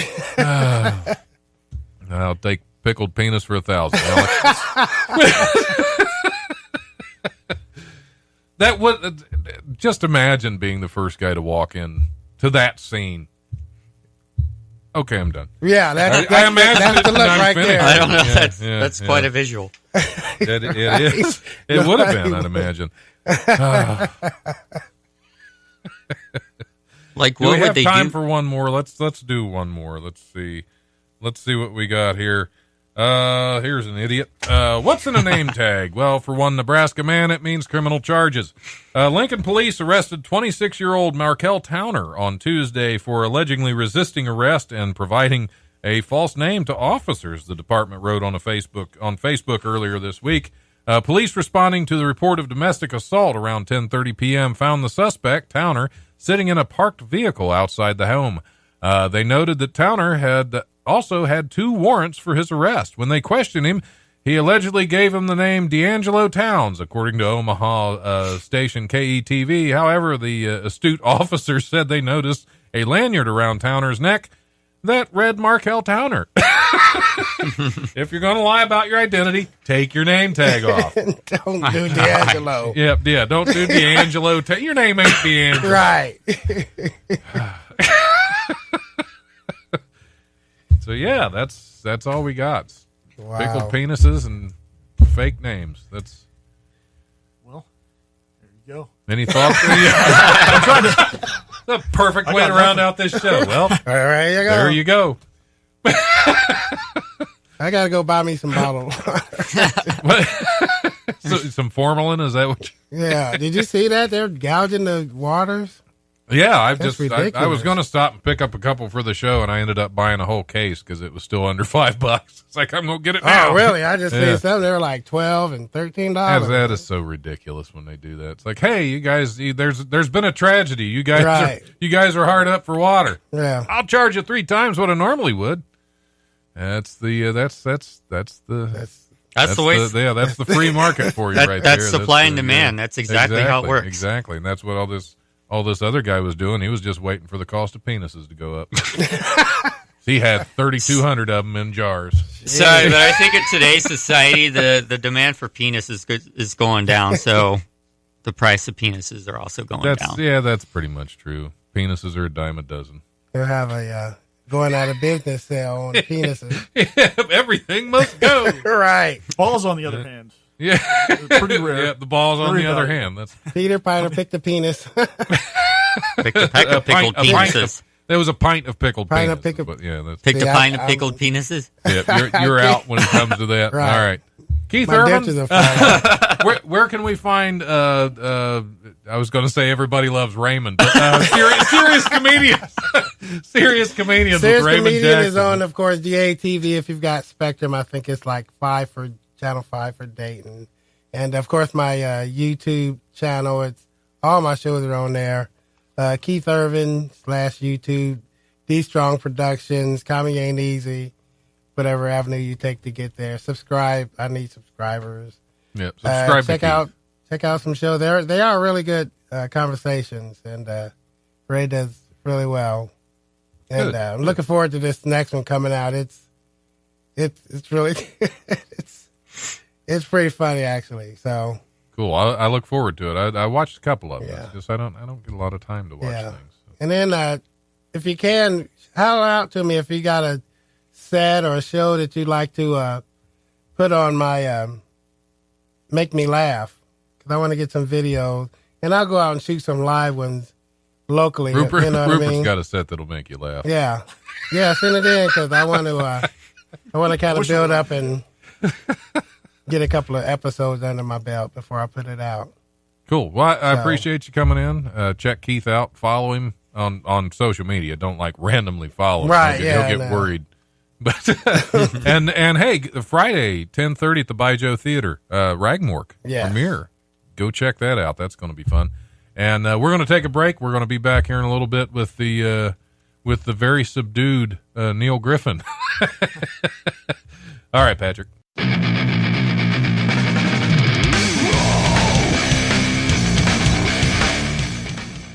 I'll take pickled penis for 1,000, Alex. That would just imagine being the first guy to walk in to that scene. Okay, I'm done. Yeah, I imagine that's the look right finished. there. I don't know. That's quite a visual. It is. It would have been, I'd imagine. Like, what would they do? We have time for one more. Let's do one more. Let's see what we got here. Here's an idiot. What's in a name tag? Well, for one Nebraska man, it means criminal charges. Lincoln police arrested 26-year-old Markel Towner on Tuesday for allegedly resisting arrest and providing a false name to officers, the department wrote on Facebook earlier this week. Police responding to the report of domestic assault around 10:30 p.m. found the suspect, Towner, sitting in a parked vehicle outside the home. They noted that Towner had also had 2 warrants for his arrest. When they questioned him, he allegedly gave him the name D'Angelo Towns, according to Omaha station KETV. However, the astute officers said they noticed a lanyard around Towner's neck that read Markel Towner. If you're going to lie about your identity, take your name tag off. Don't do D'Angelo. Yeah, don't do D'Angelo. Your name ain't D'Angelo. Right. So yeah, that's all we got. Wow. Pickled penises and fake names. That's well. There you go. Any thoughts? I'm trying to. The perfect way to round out this show. Well, there you go. There you go. I gotta go buy me some bottled water. Some formalin, is that what? Yeah. Did you see that? They're gouging the waters. Yeah, I was going to stop and pick up a couple for the show, and I ended up buying a whole case because it was still under $5. It's like, I'm going to get it now. Oh, really? I just seen some. They were like $12 and $13. That is so ridiculous when they do that. It's like, hey, you guys, there's been a tragedy. You guys are hard up for water. Yeah, I'll charge you 3 times what I normally would. That's the free market for you, right there. That's supply and demand. That's exactly how it works. Exactly, and that's what all this other guy was doing. He was just waiting for the cost of penises to go up. He had 3,200 of them in jars. Sorry, but I think in today's society, the demand for penis is going down. So the price of penises are also going down. Yeah, that's pretty much true. Penises are a dime a dozen. They'll have a going out of business sale on the penises. Everything must go. Right. Balls, on the other hand. Yeah, they're pretty rare. Yeah, the balls on the other hand. That's Peter Piner picked the penis. Picked a pack of pickled penises. There was a pint of pickled penises. Picked a pint of pickled penises. Yeah, you're out when it comes to that. Right. All right, Keith My Irvin. Where can we find? I was going to say Everybody Loves Raymond, but serious comedians. Serious comedians. Serious with Raymond Comedian Jackson. is on, of course, GATV. If you've got Spectrum, I think it's like Channel 5 for Dayton. And, of course, my YouTube channel, all my shows are on there. Keith Irvin /YouTube, D Strong Productions, Comedy Ain't Easy, whatever avenue you take to get there. Subscribe. I need subscribers. Yeah, subscribe. Check out some shows. They are really good conversations, and Ray does really well. And I'm looking forward to this next one coming out. It's really it's pretty funny, actually. So cool. I look forward to it. I watched a couple of them. Yeah. It's just I don't get a lot of time to watch things. So. And then if you can, holler out to me if you got a set or a show that you'd like to put on my Make Me Laugh, because I want to get some videos, and I'll go out and shoot some live ones locally. Rupert's Rupert's got a set that'll make you laugh. Yeah, send it in, because I want to kind of build up and get a couple of episodes under my belt before I put it out. Cool. Well, I appreciate you coming in. Check Keith out. Follow him on social media. Don't randomly follow him. Right. He'll get worried. But and hey, Friday 10:30 at the Baijiu Theater, Ragmork premiere. Go check that out. That's going to be fun. And we're going to take a break. We're going to be back here in a little bit with the very subdued Neil Griffin. All right, Patrick.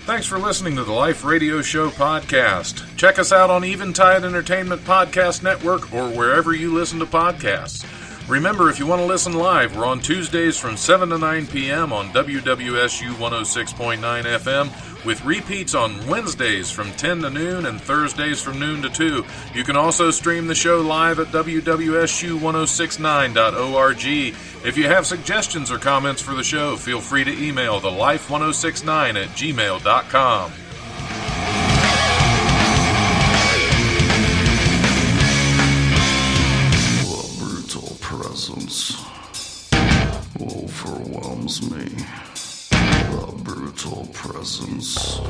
Thanks for listening to the Life Radio Show podcast. Check us out on Eventide Entertainment Podcast Network or wherever you listen to podcasts. Remember, if you want to listen live, we're on Tuesdays from 7 to 9 p.m. on WWSU 106.9 FM, with repeats on Wednesdays from 10 to noon and Thursdays from noon to 2. You can also stream the show live at WWSU1069.org. If you have suggestions or comments for the show, feel free to email thelife1069@gmail.com. Presence overwhelms me. The brutal presence.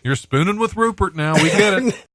You're spooning with Rupert now. We get it.